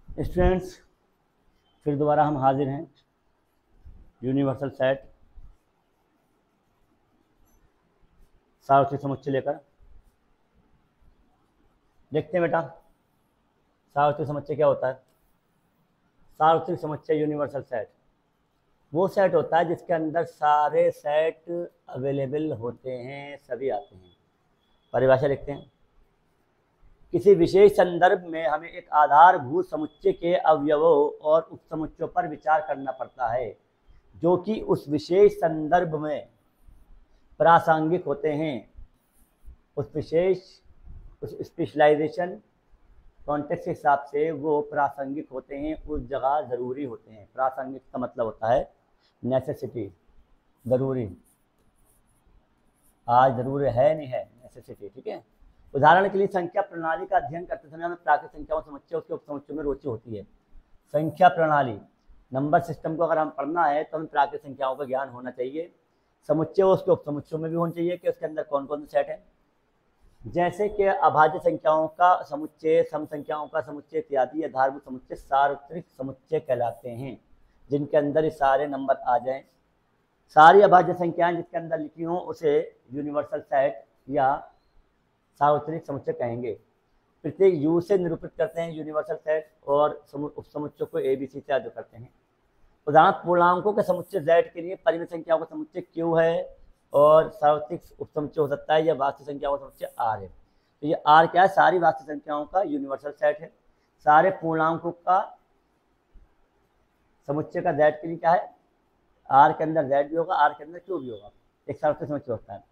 Students, फिर दोबारा हम हाजिर हैं यूनिवर्सल सेट सार्वत्रिक समुच्चय लेकर। देखते हैं बेटा सार्वत्रिक समुच्चय क्या होता है। सार्वत्रिक समुच्चय यूनिवर्सल सेट वो सेट होता है जिसके अंदर सारे सेट अवेलेबल होते हैं, सभी आते हैं। परिभाषा लिखते हैं। किसी विशेष संदर्भ में हमें एक आधारभूत समुच्चय के अवयवों और उपसमुच्चयों पर विचार करना पड़ता है जो कि उस विशेष संदर्भ में प्रासंगिक होते हैं। उस स्पेशलाइजेशन कॉन्टेक्स्ट के हिसाब से वो प्रासंगिक होते हैं, उस जगह ज़रूरी होते हैं। प्रासंगिक का मतलब होता है नेसेसिटी, ज़रूरी। आज ज़रूरी है नहीं है, नेसेसिटी। ठीक है। उदाहरण के लिए संख्या प्रणाली का अध्ययन करते समय हमें प्राकृतिक संख्याओं समुच्चय उसके उपसमुच्चयों में रुचि होती है। संख्या प्रणाली, नंबर सिस्टम को अगर हम पढ़ना है तो हमें प्राकृतिक संख्याओं का ज्ञान होना चाहिए। समुच्चय उसके उपसमुच्चयों में भी होना चाहिए कि उसके अंदर कौन कौन से सेट है, जैसे कि अभाज्य संख्याओं का समुच्चय, सम संख्याओं का समुच्चय इत्यादि। आधारभूत समुच्चय सार्वत्रिक समुच्चय कहलाते हैं जिनके अंदर ये सारे नंबर आ जाएं। सारी अभाज्य संख्याएं जिसके अंदर लिखी हों उसे यूनिवर्सल सेट या सार्वत्रिक समुच्चय कहेंगे। प्रत्येक यू से निरूपित करते हैं यूनिवर्सल सेट और उपसमुच्चय को ए बी सी से आदि करते हैं। उदाहरण पूर्णांकों के समुच्चय z के लिए परिमित संख्याओं का समुच्चय q है और सार्वत्रिक उपसमुच्चय हो सकता है या वास्तविक संख्याओं का समुच्चय r है। तो ये r क्या है? सारी वास्तविक संख्याओं का यूनिवर्सल सेट है। सारे पूर्णांकों का समुच्चय का z के लिए क्या है? r के अंदर z भी होगा, r के अंदर q भी होगा। एक सार्वत्रिक समुच्चय होता है,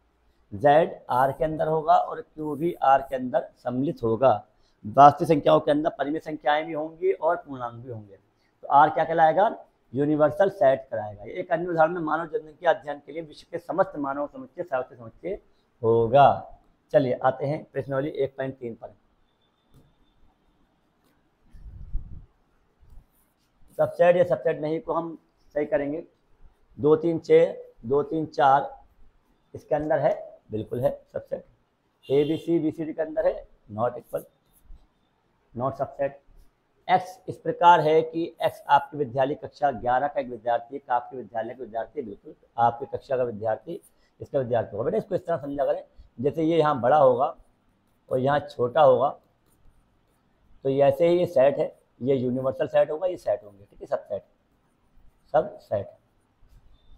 z r के अंदर होगा और q भी r के अंदर सम्मिलित होगा। वास्तविक संख्याओं के अंदर परिमित संख्याएं भी होंगी और पूर्णांक भी होंगे। तो r क्या कहलाएगा? यूनिवर्सल सेट कराएगा। एक अन्य उदाहरण में मानव जनसंख्या अध्ययन के लिए विश्व के समस्त मानव समुच्चय सार्वत्रिक समुच्चय होगा। चलिए आते हैं प्रश्नावली 1.3 पर। सबसेट या सबसेट नहीं को हम सही करेंगे। 2 3 6 2 3 4 इसके अंदर है, बिल्कुल है subset. A B C B C D के अंदर है, not equal, not subset. x इस प्रकार है कि x आपके विद्यालय कक्षा 11 का एक विद्यार्थी है, आपके विद्यालय का विद्यार्थी, बिल्कुल आपकी कक्षा का विद्यार्थी इसका विद्यार्थी होगा। बेटा इसको इस तरह समझा करें, जैसे ये यहाँ बड़ा होगा और यहाँ छोटा होगा, तो ऐसे ही ये सेट है, ये यूनिवर्सल सेट होगा, ये सेट होंगे। ठीक है, सब सेट, सब सेट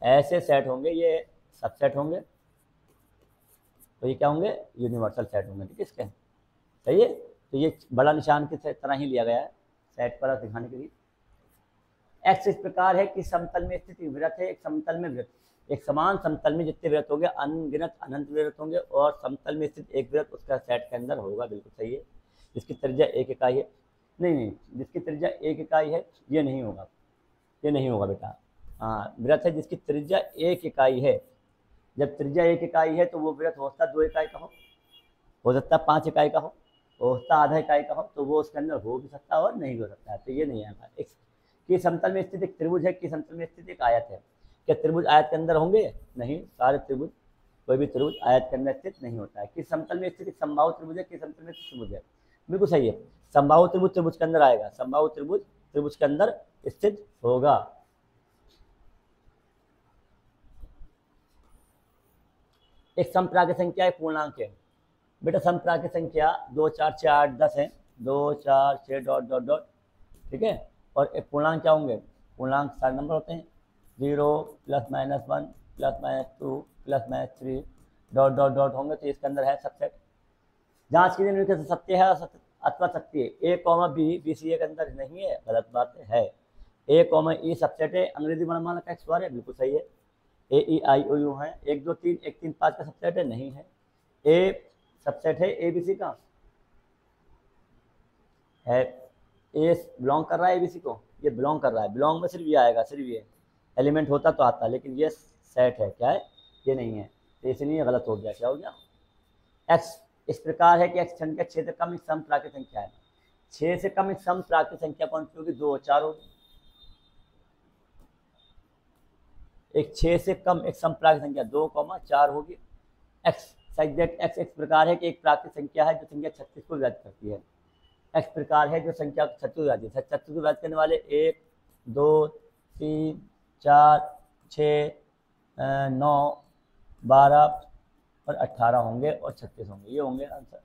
ऐसे सेट होंगे, ये सब सेट होंगे, तो ये क्या होंगे? यूनिवर्सल सेट होंगे। ठीक है, इसके सही है। तो ये बड़ा निशान की तरह ही लिया गया है सेट पर दिखाने के लिए। x इस प्रकार है कि समतल में स्थित वृत्त है, एक समतल में वृत्त, एक समान समतल में जितने वृत्त होंगे अनगिनत अनंत वृत्त होंगे और समतल में स्थित एक वृत्त उसका सेट के अंदर होगा। बिल्कुल सही है। जिसकी त्रिज्या 1 इकाई है, नहीं, जिसकी त्रिज्या 1 इकाई है ये नहीं होगा, ये नहीं होगा बेटा। हाँ, वृत्त है जिसकी त्रिज्या 1 इकाई है। जब त्रिज्या 1 इकाई है तो वो वृत्त हो सकता 2 इकाई का हो सकता 5 इकाई का हो सकता आधा इकाई का हो, तो वो उसके अंदर हो भी सकता है और नहीं भी हो सकता है। तो ये नहीं आएगा। एक कि समतल में स्थित एक त्रिभुज है, कि समतल में स्थित एक आयत है। क्या त्रिभुज आयत के अंदर होंगे? नहीं, सारे त्रिभुज, कोई भी त्रिभुज आयत के अंदर स्थित नहीं होता है। कि समतल में स्थित एक समबाहु त्रिभुज है, कि समतल में त्रिभुज है, बिल्कुल सही है। समबाहु त्रिभुज त्रिभुज के अंदर आएगा, समबाहु त्रिभुज त्रिभुज के अंदर स्थित होगा। एक समप्राकृत संख्या एक पूर्णांक है। बेटा समप्राकृत संख्या 2 4 6 8 10 है, 2 4 6 डॉट डॉट डॉट। ठीक है, और एक पूर्णांक क्या होंगे? पूर्णांक सारे नंबर होते हैं, 0 +- 1 +-2 +-3 डॉट डॉट डॉट होंगे। तो इसके अंदर है सबसेट। जांच कीजिए निम्नलिखित से सत्य है अथवा सत्य है। a, b b c a के अंदर नहीं है, गलत बात है। a, e सबसेट है, अंग्रेजी वर्णमाला का एक स्वर है, बिल्कुल सही है। a e i o u है। 1 2 3 1 3 5 का सबसेट है, नहीं है। a सबसेट है ए बी सी का है, ए बिलोंग कर रहा है एबीसी को, ये बिलोंग कर रहा है। बिलोंग में सिर्फ ये आएगा, सिर्फ ये एलिमेंट होता तो आता, लेकिन ये सेट है, क्या है? ये नहीं है, तो इसलिए गलत हो गया। क्या हो गया? x इस प्रकार है कि x संख्या 6 से कम एक सम प्राकृत संख्या है। 6 से कम एक सम प्राकृत संख्या कौन सी होगी? 2 और 4 होगी। एक 6 से कम एक सम प्राकृत संख्या 2, 4 होगी। x सच दैट x इस प्रकार है कि एक प्राकृत संख्या है जो संख्या 36 को व्यक्त करती है। एक्स प्रकार है जो संख्या छत्तीस विभाजित है। छत्तीस विभाजित करने वाले 1 2 3 4 6 9 12 और 18 होंगे और 36 होंगे, ये होंगे आंसर।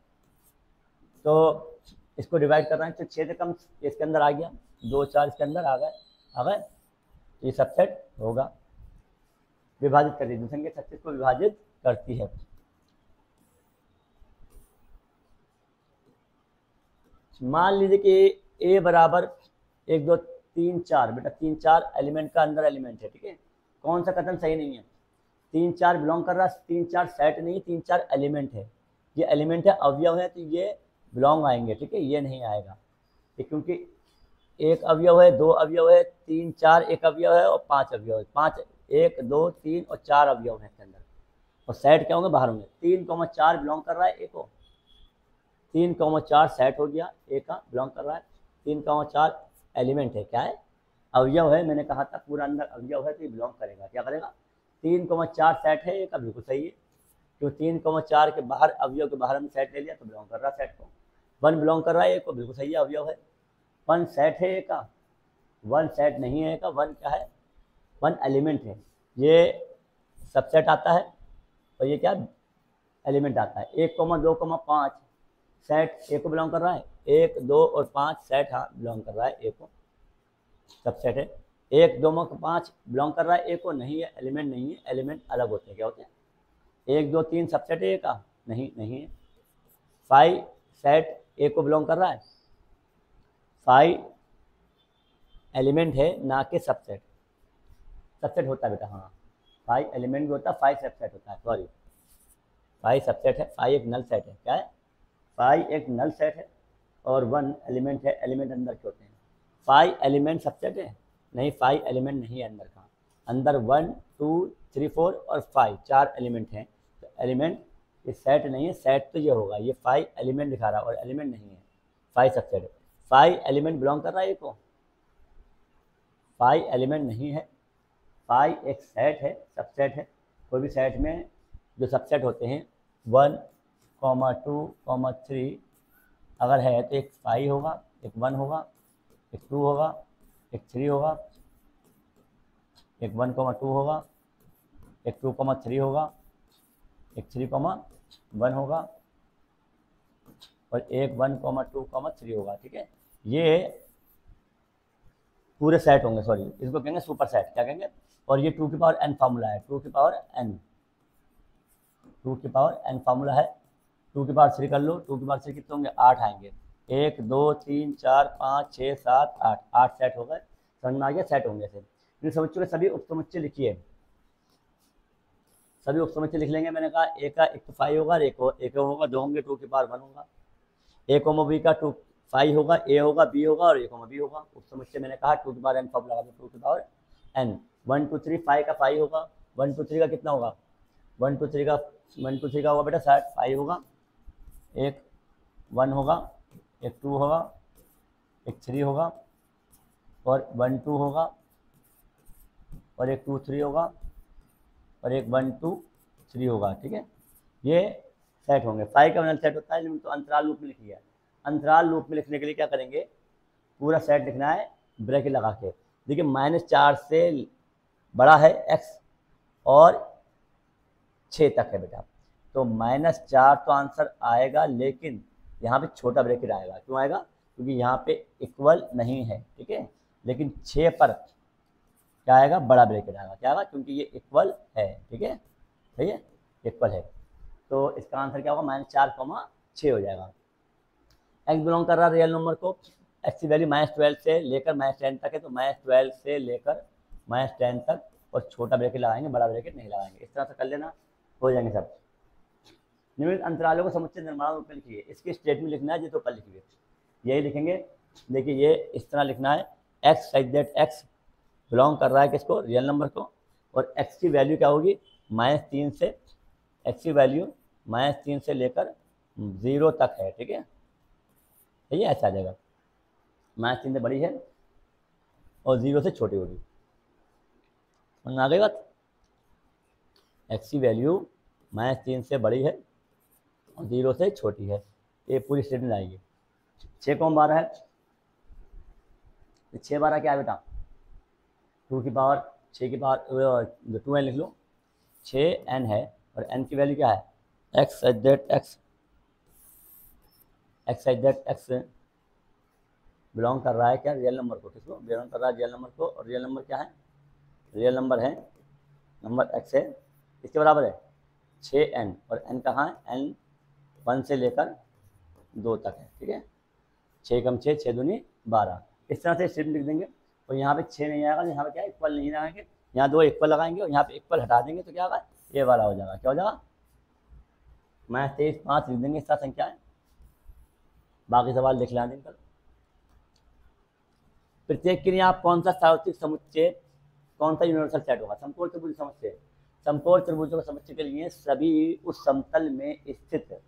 तो इसको डिवाइड कर रहे हैं तो 6 से कम इसके अंदर आ गया, 2 4 इसके अंदर आ गए, ये सबसेट होगा। विभाजित कर दीजिए, संख्या 36 को विभाजित करती है। मान लीजिए कि ए बराबर 1 2 3 4, बेटा 3 4 एलिमेंट का अंदर एलिमेंट है, ठीक है। कौन सा कथन सही नहीं है? 3 4 बिलोंग कर रहा है, 3 4 सेट नहीं, 3 4 एलिमेंट है। ये एलिमेंट है, अवयव है, तो ये बिलोंग आएंगे, ठीक है, ये नहीं आएगा क्योंकि एक अवयव है, 2 अवयव है, 3 4 एक अवयव है और 5 अवयव है। 5 1 2 3 और 4 अवयव है इसके अंदर, और सेट क्या होंगे? बाहर होंगे। 3 4 बिलोंग कर रहा है ए को, 3 4 सेट हो गया, ए का बिलोंग कर रहा है। 3 4 एलिमेंट है, क्या है? अवयव है। मैंने कहा था पूरा अंदर अवयव है तो ये बिलोंग करेगा, क्या करेगा? 3 4 सेट है, ए का बिल्कुल सही है, क्यों 3 4 के बाहर अवयव के बाहर हमने सेट ले लिया तो बिलोंग कर रहा है सेट को। 1 बिलोंग कर रहा है ए को, बिल्कुल सही है, अवयव है। 1 सेट है ए का, 1 सेट नहीं है ए का, 1 क्या है? 1 एलिमेंट है, ये सबसेट आता है और ये क्या एलिमेंट आता है। 1 2 5 सेट ए को बिलोंग कर रहा है, 1 2 और 5 सेट हाँ बिलोंग कर रहा है ए को, सबसेट है। 1 2 5 बिलोंग कर रहा है ए को, नहीं है, एलिमेंट नहीं है, एलिमेंट अलग होते हैं, क्या होते हैं? 1 2 3 सबसेट है ए का, नहीं है। 5 सेट ए को बिलोंग कर रहा है, 5 एलिमेंट है ना कि सबसेट। सबसेट होता है बेटा, हाँ 5 एलिमेंट भी होता है, 5 सबसेट होता है, सॉरी 5 सबसेट है, 5 एक नल सेट है, क्या है? 5 एक नल सेट है और 1 एलिमेंट है, एलिमेंट अंदर के होते हैं। 5 एलिमेंट सबसेट है, नहीं 5 एलिमेंट नहीं है अंदर का, अंदर 1 2 3 4 और 5 4 एलिमेंट हैं, तो एलिमेंट ये सेट नहीं है, सेट तो ये होगा, ये 5 एलिमेंट दिखा रहा है और एलिमेंट नहीं है, 5 सबसेट है। 5 एलिमेंट बिलोंग कर रहा है ए को, 5 एलिमेंट नहीं है, 5 एक सेट है, सबसेट है। कोई भी सेट में जो सबसेट होते हैं 1 2 3 अगर है तो एक 5 होगा, एक 1 होगा, एक 2 होगा, एक 3 होगा, एक 1 2 होगा, एक 2 3 होगा, एक 3 1 होगा और एक 1 2 3 होगा, ठीक है। ये पूरे सेट होंगे, सॉरी इसको कहेंगे सुपर सेट, क्या कहेंगे? और ये 2 की पावर n फार्मूला है, 2 की पावर n फार्मूला है। 2 की पावर 3 कर लो, 2 की पावर 3 कितने होंगे? 8 आएंगे। 1 2 3 4 5 6 7 8 सेट हो गए, समझ में आ गया? सेट होंगे ऐसे। इन समुच्चयों के सभी उपसमुच्चय लिखिए, सभी उपसमुच्चय लिख लेंगे। मैंने कहा ए का एक तो 5 होगा, एक होगा, 2 होंगे, 2 की पावर 1 होगा। ए कोमा बी का 5 होगा, ए होगा, बी होगा और ए कोमा बी होगा। उपसमुच्चय मैंने कहा 2 की पावर n फॉर्म लगा दो, 2 की पावर n। 1 2 3 5 का 5 होगा, 1 2 3 का कितना होगा? 1 2 3 का होगा बेटा 5 होगा, एक 1 होगा, एक 2 होगा, एक 3 होगा और 1 2 होगा और एक 2 3 होगा और एक 1 2 3 होगा, ठीक है। ये सेट होंगे। 5 का नल सेट होता है, तो अंतराल लूप में लिख लिया। अंतराल लूप में लिखने के लिए क्या करेंगे? पूरा सेट लिखना है ब्रैकेट लगा के। देखिए -4 से बड़ा है x और 6 तक है बेटा, तो -4 तो आंसर आएगा, लेकिन यहाँ पे छोटा ब्रैकेट आएगा। क्यों आएगा? क्योंकि यहाँ पे इक्वल नहीं है, ठीक है। लेकिन 6 पर क्या आएगा? बड़ा ब्रैकेट आएगा। क्या आएगा? क्योंकि ये इक्वल है, ठीक है, सही है, इक्वल है। तो इसका आंसर क्या होगा? -4 6 हो जाएगा। x बिलोंग कर रहा है रियल नंबर को, x की वैल्यू -12 से लेकर -10 तक है, तो -12 से लेकर -10 तक और छोटा ब्रैकेट लगाएंगे, बड़ा ब्रैकेट नहीं लगाएंगे। इस तरह से कर लेना, हो जाएंगे सब। निम्नलिखित अंतरालों को समुच्चय निर्माण रूप में लिखिए। इसकी स्टेटमेंट लिखना है, जो ऊपर लिखिए यही लिखेंगे। देखिए ये इस तरह लिखना है, x such that x belong कर रहा है किसको? रियल नंबर को, और x की वैल्यू क्या होगी? -3 से, x की वैल्यू -3 से लेकर 0 तक है, ठीक है, सही है, ऐसा आ जाएगा। -3 से बड़ी है और 0 से छोटी होगी। समझ में आ गई बात? x की वैल्यू -3 से बड़ी है और 0 से छोटी है, ये पूरी स्टेटमेंट आएगी। 6 को 12 है, 6 12 क्या है बेटा, 2 की पावर 6 की पावर 2n लिख लो, 6n है और n की वैल्यू क्या है, x such that x belong कर रहा है क्या, रियल नंबर को, किसको बिलोंग कर रहा है, रियल नंबर को, और रियल नंबर क्या है, रियल नंबर है नंबर x है, इसके बराबर है 6n और n कहाँ है, n 1 से लेकर 2 तक है, ठीक है, 6 कम 6 6 दूनी 12, इस तरह से स्ट्रिप लिख देंगे। और यहाँ पे 6 नहीं आएगा, यहाँ पे क्या इक्वल नहीं लगाएंगे, यहाँ 2 इक्वल लगाएंगे और यहाँ पे इक्वल हटा देंगे तो क्या होगा, ये वाला हो जाएगा, क्या हो जाएगा, मैं 23 5 लिख देंगे, इसका संख्या है, बाकी सवाल लिख लें कल। प्रत्येक के लिए आप कौन सा सार्वत्रिक समुच्चय, कौन सा यूनिवर्सल सेट होगा, समकोण त्रिभुज समुच्चय, समकोण त्रिभुजों का समुच्चय के लिए सभी उस समतल में स्थित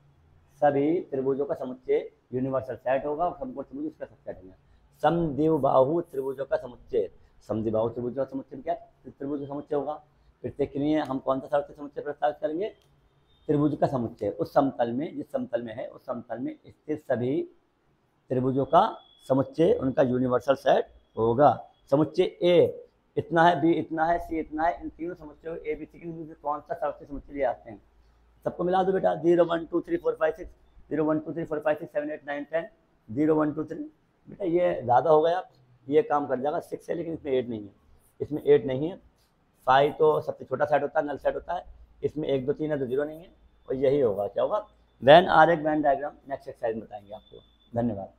सभी त्रिभुजों का समुच्चय यूनिवर्सल सेट होगा, समकोण त्रिभुज उसका सबसेट होगा। समद्विबाहु त्रिभुजों का समुच्चय, समद्विबाहु त्रिभुजों का समुच्चय क्या त्रिभुज का समुच्चय होगा। प्रत्येक के लिए हम कौन सा सार्वत्रिक समुच्चय प्रस्तावित करेंगे, त्रिभुज का समुच्चय, उस समतल में, जिस समतल में है उस समतल में स्थित सभी त्रिभुजों का समुच्चय उनका यूनिवर्सल सेट होगा। समुच्चय ए इतना है, बी इतना है, सी इतना है, इन तीनों समुच्चयों ए बी सी के लिए कौन सा सार्वत्रिक समुच्चय ले आते हैं, सबको मिला दो बेटा, 0 1 2 3 4 5 6 0 1 2 3 4 5 6 7 8 9 10 0 1 2 3, बेटा ये ज़्यादा हो गया, ये काम कर जाएगा, 6 है लेकिन इसमें 8 नहीं है, इसमें 8 नहीं है, 5 तो सबसे छोटा सेट होता है, नल सेट होता है, इसमें 1 2 3 है तो 0 नहीं है, और यही होगा, क्या होगा, वेन आरेख वेन डायग्राम नेक्स्ट एक्सरसाइज में बताएंगे आपको। धन्यवाद।